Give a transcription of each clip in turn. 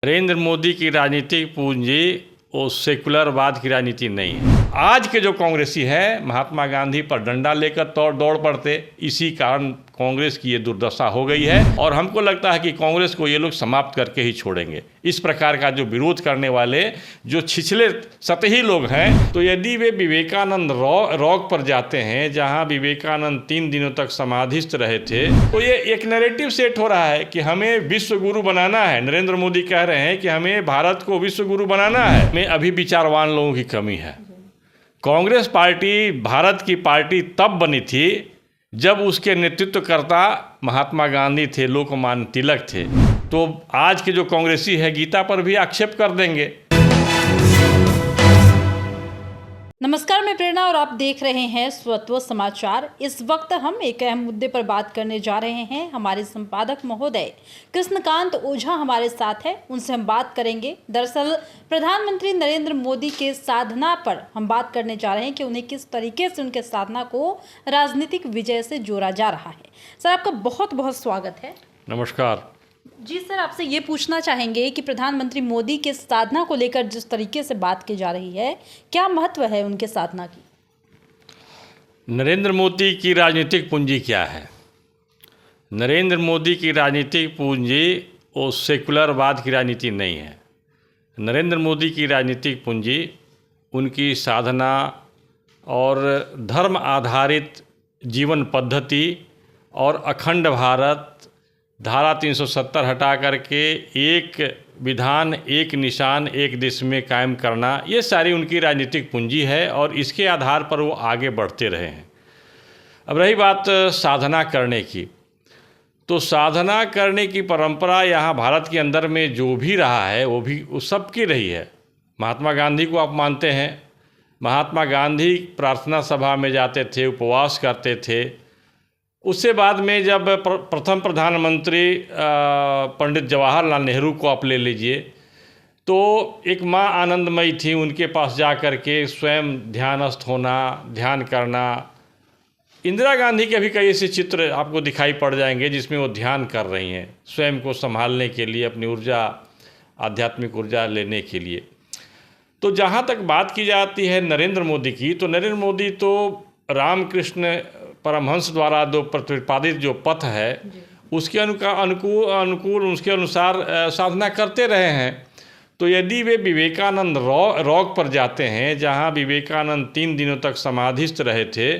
नरेंद्र मोदी की राजनीतिक पूंजी वो सेकुलरवाद की राजनीति नहीं है। आज के जो कांग्रेसी है महात्मा गांधी पर डंडा लेकर दौड़ पड़ते, इसी कारण कांग्रेस की ये दुर्दशा हो गई है और हमको लगता है कि कांग्रेस को ये लोग समाप्त करके ही छोड़ेंगे। इस प्रकार का जो विरोध करने वाले जो छिछले सतही लोग हैं, तो यदि वे विवेकानंद रॉक पर जाते हैं जहां विवेकानंद 3 दिनों तक समाधिस्थ रहे थे, तो ये एक नैरेटिव सेट हो रहा है कि हमें विश्व गुरु बनाना है। नरेंद्र मोदी कह रहे हैं कि हमें भारत को विश्व गुरु बनाना है। में अभी विचारवान लोगों की कमी है। कांग्रेस पार्टी भारत की पार्टी तब बनी थी जब उसके नेतृत्वकर्ता महात्मा गांधी थे, लोकमान्य तिलक थे। तो आज के जो कांग्रेसी है गीता पर भी आक्षेप कर देंगे। नमस्कार, मैं प्रेरणा और आप देख रहे हैं स्वत्व समाचार। इस वक्त हम एक अहम मुद्दे पर बात करने जा रहे हैं। हमारे संपादक महोदय कृष्णकांत ओझा हमारे साथ है, उनसे हम बात करेंगे। दरअसल प्रधानमंत्री नरेंद्र मोदी के साधना पर हम बात करने जा रहे हैं कि उन्हें किस तरीके से उनके साधना को राजनीतिक विजय से जोड़ा जा रहा है। सर, आपका बहुत बहुत स्वागत है। नमस्कार जी सर, आपसे ये पूछना चाहेंगे कि प्रधानमंत्री मोदी के साधना को लेकर जिस तरीके से बात की जा रही है, क्या महत्व है उनके साधना की? नरेंद्र मोदी की राजनीतिक पूंजी क्या है? नरेंद्र मोदी की राजनीतिक पूंजी वो सेकुलरवाद की राजनीति नहीं है। नरेंद्र मोदी की राजनीतिक पूंजी उनकी साधना और धर्म आधारित जीवन पद्धति और अखंड भारत, धारा 370 हटा करके एक विधान, एक निशान, एक देश में कायम करना, ये सारी उनकी राजनीतिक पूंजी है और इसके आधार पर वो आगे बढ़ते रहे हैं। अब रही बात साधना करने की, तो साधना करने की परंपरा यहाँ भारत के अंदर में जो भी रहा है वो भी उस सबकी रही है। महात्मा गांधी को आप मानते हैं, महात्मा गांधी प्रार्थना सभा में जाते थे, उपवास करते थे। उससे बाद में जब प्रथम प्रधानमंत्री पंडित जवाहरलाल नेहरू को आप ले लीजिए, तो एक माँ आनंदमयी थी, उनके पास जा कर के स्वयं ध्यानस्थ होना, ध्यान करना। इंदिरा गांधी के भी कई ऐसे चित्र आपको दिखाई पड़ जाएंगे जिसमें वो ध्यान कर रही हैं, स्वयं को संभालने के लिए, अपनी ऊर्जा, आध्यात्मिक ऊर्जा लेने के लिए। तो जहाँ तक बात की जाती है नरेंद्र मोदी की, तो नरेंद्र मोदी तो रामकृष्ण परमहंस द्वारा जो प्रतिपादित जो पथ है उसके अनुकूल उसके अनुसार साधना करते रहे हैं। तो यदि वे विवेकानंद रॉक पर जाते हैं जहां विवेकानंद 3 दिनों तक समाधिस्थ रहे थे,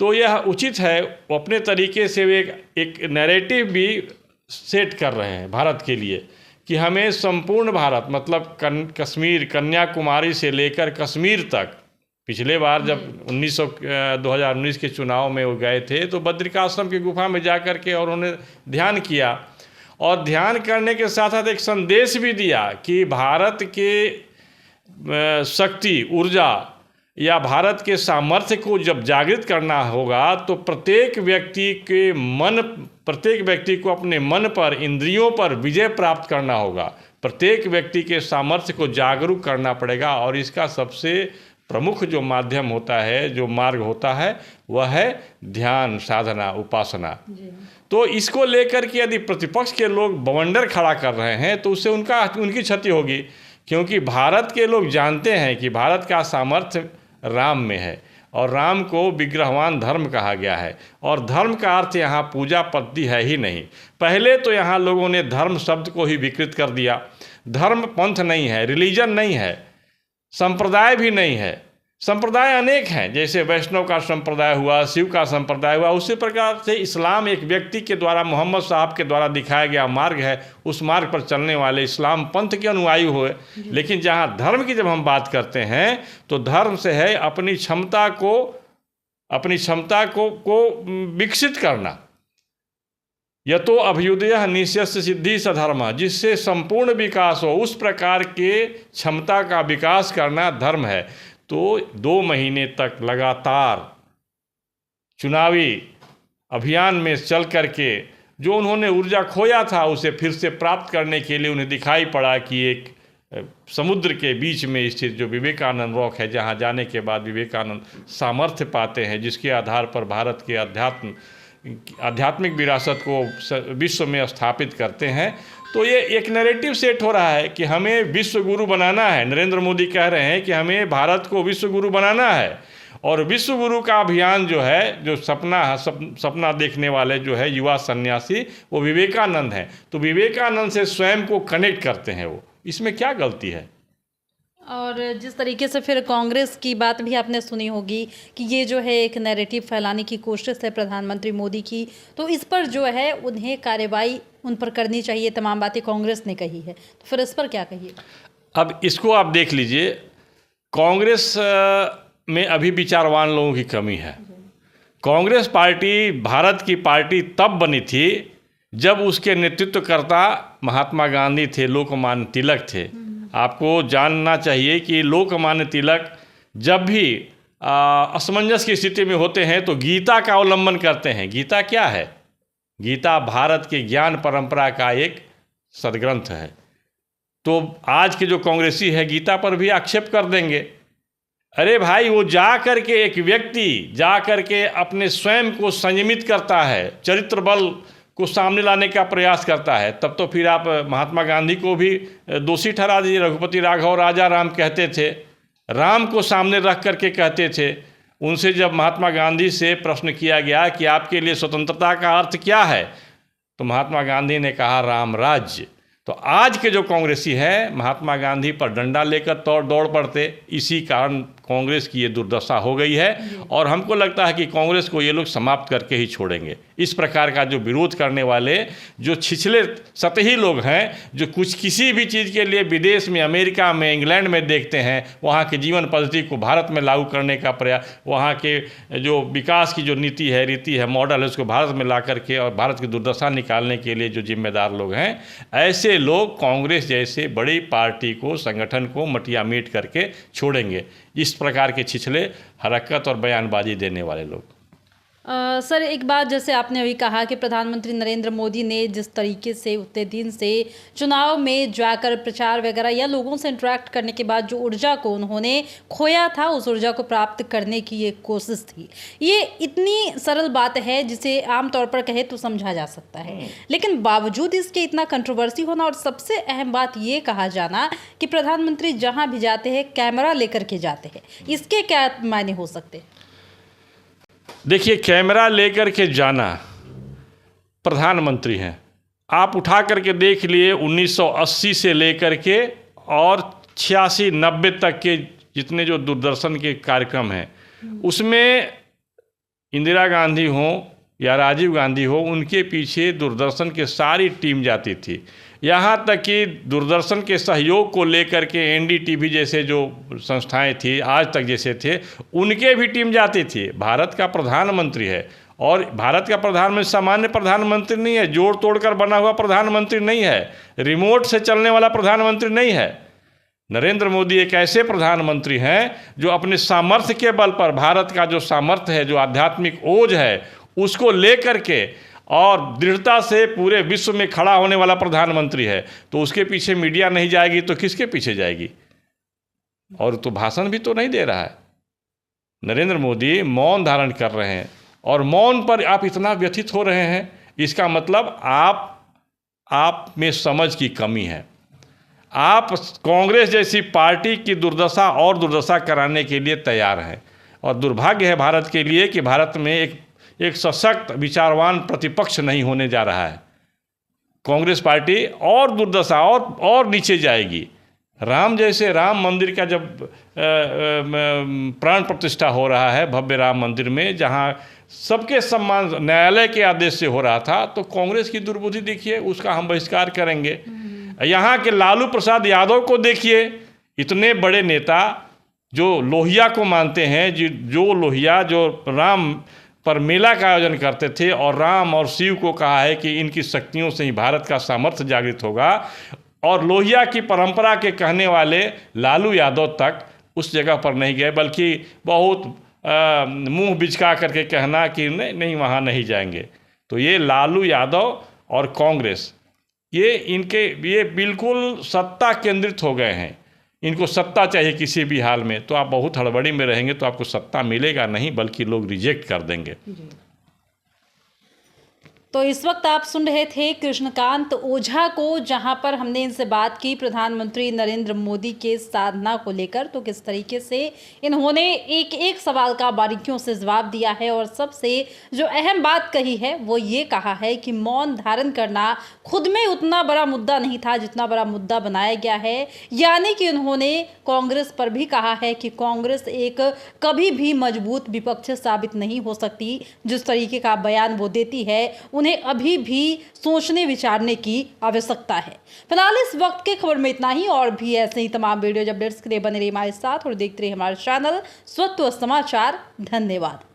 तो यह उचित है। वो अपने तरीके से वे एक नैरेटिव भी सेट कर रहे हैं भारत के लिए कि हमें संपूर्ण भारत, मतलब कश्मीर, कन्याकुमारी से लेकर कश्मीर तक। पिछले बार जब 2019 के चुनाव में वो गए थे तो बद्रिकाश्रम की गुफा में जा कर के और उन्होंने ध्यान किया और ध्यान करने के साथ साथ एक संदेश भी दिया कि भारत के शक्ति, ऊर्जा या भारत के सामर्थ्य को जब जागृत करना होगा तो प्रत्येक व्यक्ति को अपने मन पर, इंद्रियों पर विजय प्राप्त करना होगा। प्रत्येक व्यक्ति के सामर्थ्य को जागरूक करना पड़ेगा और इसका सबसे प्रमुख जो माध्यम होता है, जो मार्ग होता है, वह है ध्यान, साधना, उपासना। तो इसको लेकर के यदि प्रतिपक्ष के लोग बवंडर खड़ा कर रहे हैं तो उससे उनकी क्षति होगी, क्योंकि भारत के लोग जानते हैं कि भारत का सामर्थ्य राम में है और राम को विग्रहवान धर्म कहा गया है और धर्म का अर्थ यहाँ पूजा पद्धति है ही नहीं। पहले तो यहाँ लोगों ने धर्म शब्द को ही विकृत कर दिया। धर्म पंथ नहीं है, रिलीजन नहीं है, संप्रदाय भी नहीं है। संप्रदाय अनेक हैं, जैसे वैष्णव का संप्रदाय हुआ, शिव का संप्रदाय हुआ। उसी प्रकार से इस्लाम एक व्यक्ति के द्वारा, मोहम्मद साहब के द्वारा दिखाया गया मार्ग है, उस मार्ग पर चलने वाले इस्लाम पंथ के अनुयायी हुए। लेकिन जहाँ धर्म की जब हम बात करते हैं तो धर्म से है अपनी क्षमता को विकसित करना। यतो अभ्युदय निश्चय सिद्धि सधर्म, जिससे संपूर्ण विकास हो, उस प्रकार के क्षमता का विकास करना धर्म है। तो 2 महीने तक लगातार चुनावी अभियान में चल करके जो उन्होंने ऊर्जा खोया था उसे फिर से प्राप्त करने के लिए उन्हें दिखाई पड़ा कि एक समुद्र के बीच में स्थित जो विवेकानंद रॉक है, जहाँ जाने के बाद विवेकानंद सामर्थ्य पाते हैं, जिसके आधार पर भारत के आध्यात्मिक विरासत को विश्व में स्थापित करते हैं। तो ये एक नैरेटिव सेट हो रहा है कि हमें विश्व गुरु बनाना है। नरेंद्र मोदी कह रहे हैं कि हमें भारत को विश्व गुरु बनाना है, और विश्व गुरु का अभियान जो है, जो सपना देखने वाले जो है युवा सन्यासी, वो विवेकानंद हैं। तो विवेकानंद से स्वयं को कनेक्ट करते हैं वो, इसमें क्या गलती है? और जिस तरीके से फिर कांग्रेस की बात भी आपने सुनी होगी कि ये जो है एक नैरेटिव फैलाने की कोशिश है प्रधानमंत्री मोदी की, तो इस पर जो है उन्हें कार्रवाई उन पर करनी चाहिए, तमाम बातें कांग्रेस ने कही है, तो फिर इस पर क्या कहिए? अब इसको आप देख लीजिए, कांग्रेस में अभी विचारवान लोगों की कमी है। कांग्रेस पार्टी भारत की पार्टी तब बनी थी जब उसके नेतृत्वकर्ता महात्मा गांधी थे, लोकमान्य तिलक थे। आपको जानना चाहिए कि लोकमान्य तिलक जब भी असमंजस की स्थिति में होते हैं तो गीता का अवलंबन करते हैं। गीता क्या है? गीता भारत के ज्ञान परंपरा का एक सदग्रंथ है। तो आज के जो कांग्रेसी है गीता पर भी आक्षेप कर देंगे। अरे भाई, वो जा कर के एक व्यक्ति जा कर के अपने स्वयं को संयमित करता है, चरित्र बल को सामने लाने का प्रयास करता है, तब तो फिर आप महात्मा गांधी को भी दोषी ठहरा दीजिए। रघुपति राघव राजा राम कहते थे, राम को सामने रख करके कहते थे। उनसे जब महात्मा गांधी से प्रश्न किया गया कि आपके लिए स्वतंत्रता का अर्थ क्या है, तो महात्मा गांधी ने कहा राम राज्य। तो आज के जो कांग्रेसी हैं महात्मा गांधी पर डंडा लेकर दौड़ पड़ते, इसी कारण कांग्रेस की ये दुर्दशा हो गई है। और हमको लगता है कि कांग्रेस को ये लोग समाप्त करके ही छोड़ेंगे। इस प्रकार का जो विरोध करने वाले जो छिछले सतही लोग हैं, जो किसी भी चीज़ के लिए विदेश में, अमेरिका में, इंग्लैंड में देखते हैं, वहाँ की जीवन पद्धति को भारत में लागू करने का प्रयास, वहाँ के जो विकास की जो नीति है, रीति है, मॉडल है, उसको भारत में ला करके और भारत की दुर्दशा निकालने के लिए जो जिम्मेदार लोग हैं, ऐसे लोग कांग्रेस जैसे बड़ी पार्टी को, संगठन को मटिया मीट करके छोड़ेंगे। इस प्रकार के छिछले हरकत और बयानबाजी देने वाले लोग। सर, एक बात जैसे आपने अभी कहा कि प्रधानमंत्री नरेंद्र मोदी ने जिस तरीके से उतने दिन से चुनाव में जाकर प्रचार वगैरह या लोगों से इंटरेक्ट करने के बाद जो ऊर्जा को उन्होंने खोया था, उस ऊर्जा को प्राप्त करने की ये कोशिश थी। ये इतनी सरल बात है जिसे आमतौर पर कहे तो समझा जा सकता है, लेकिन बावजूद इसके इतना कंट्रोवर्सी होना, और सबसे अहम बात ये कहा जाना कि प्रधानमंत्री जहाँ भी जाते हैं कैमरा लेकर के जाते हैं, इसके क्या मायने हो सकते हैं? देखिए, कैमरा लेकर के जाना, प्रधानमंत्री हैं, आप उठा करके देख लिए 1980 से लेकर के और 86-90 तक के जितने जो दूरदर्शन के कार्यक्रम हैं, उसमें इंदिरा गांधी हो या राजीव गांधी हो, उनके पीछे दूरदर्शन की सारी टीम जाती थी। यहाँ तक कि दूरदर्शन के सहयोग को लेकर के एनडीटीवी जैसे जो संस्थाएं थी, आज तक जैसे थे, उनके भी टीम जाती थी। भारत का प्रधानमंत्री है, और भारत का प्रधानमंत्री सामान्य प्रधानमंत्री नहीं है, जोड़ तोड़ कर बना हुआ प्रधानमंत्री नहीं है, रिमोट से चलने वाला प्रधानमंत्री नहीं है। नरेंद्र मोदी एक ऐसे प्रधानमंत्री हैं जो अपने सामर्थ्य के बल पर, भारत का जो सामर्थ्य है, जो आध्यात्मिक ओज है, उसको लेकर के और दृढ़ता से पूरे विश्व में खड़ा होने वाला प्रधानमंत्री है। तो उसके पीछे मीडिया नहीं जाएगी तो किसके पीछे जाएगी? और तो भाषण भी तो नहीं दे रहा है। नरेंद्र मोदी मौन धारण कर रहे हैं, और मौन पर आप इतना व्यथित हो रहे हैं, इसका मतलब आप में समझ की कमी है। आप कांग्रेस जैसी पार्टी की दुर्दशा और दुर्दशा कराने के लिए तैयार हैं। और दुर्भाग्य है भारत के लिए कि भारत में एक सशक्त विचारवान प्रतिपक्ष नहीं होने जा रहा है। कांग्रेस पार्टी और दुर्दशा और नीचे जाएगी। राम मंदिर का जब प्राण प्रतिष्ठा हो रहा है भव्य राम मंदिर में, जहां सबके सम्मान न्यायालय के आदेश से हो रहा था, तो कांग्रेस की दुर्बुद्धि देखिए, उसका हम बहिष्कार करेंगे। यहाँ के लालू प्रसाद यादव को देखिए, इतने बड़े नेता जो लोहिया को मानते हैं, जो लोहिया जो राम पर मेला का आयोजन करते थे और राम और शिव को कहा है कि इनकी शक्तियों से ही भारत का सामर्थ्य जागृत होगा, और लोहिया की परंपरा के कहने वाले लालू यादव तक उस जगह पर नहीं गए, बल्कि बहुत मुंह बिचका करके कहना कि नहीं वहाँ नहीं जाएंगे। तो ये लालू यादव और कांग्रेस ये बिल्कुल सत्ता केंद्रित हो गए हैं। इनको सत्ता चाहिए किसी भी हाल में, तो आप बहुत हड़बड़ी में रहेंगे तो आपको सत्ता मिलेगा नहीं, बल्कि लोग रिजेक्ट कर देंगे। तो इस वक्त आप सुन रहे थे कृष्णकांत ओझा को, जहां पर हमने इनसे बात की प्रधानमंत्री नरेंद्र मोदी के साधना को लेकर। तो किस तरीके से इन्होंने एक एक सवाल का बारीकियों से जवाब दिया है और सबसे जो अहम बात कही है वो ये कहा है कि मौन धारण करना खुद में उतना बड़ा मुद्दा नहीं था जितना बड़ा मुद्दा बनाया गया है। यानी कि उन्होंने कांग्रेस पर भी कहा है कि कांग्रेस एक कभी भी मजबूत विपक्ष साबित नहीं हो सकती। जिस तरीके का बयान वो देती है उन्हें अभी भी सोचने विचारने की आवश्यकता है। फिलहाल इस वक्त के खबर में इतना ही, और भी ऐसे ही तमाम वीडियो अपडेट्स के लिए बने रहिए हमारे साथ और देखते रहिए हमारा चैनल स्वत्व समाचार। धन्यवाद।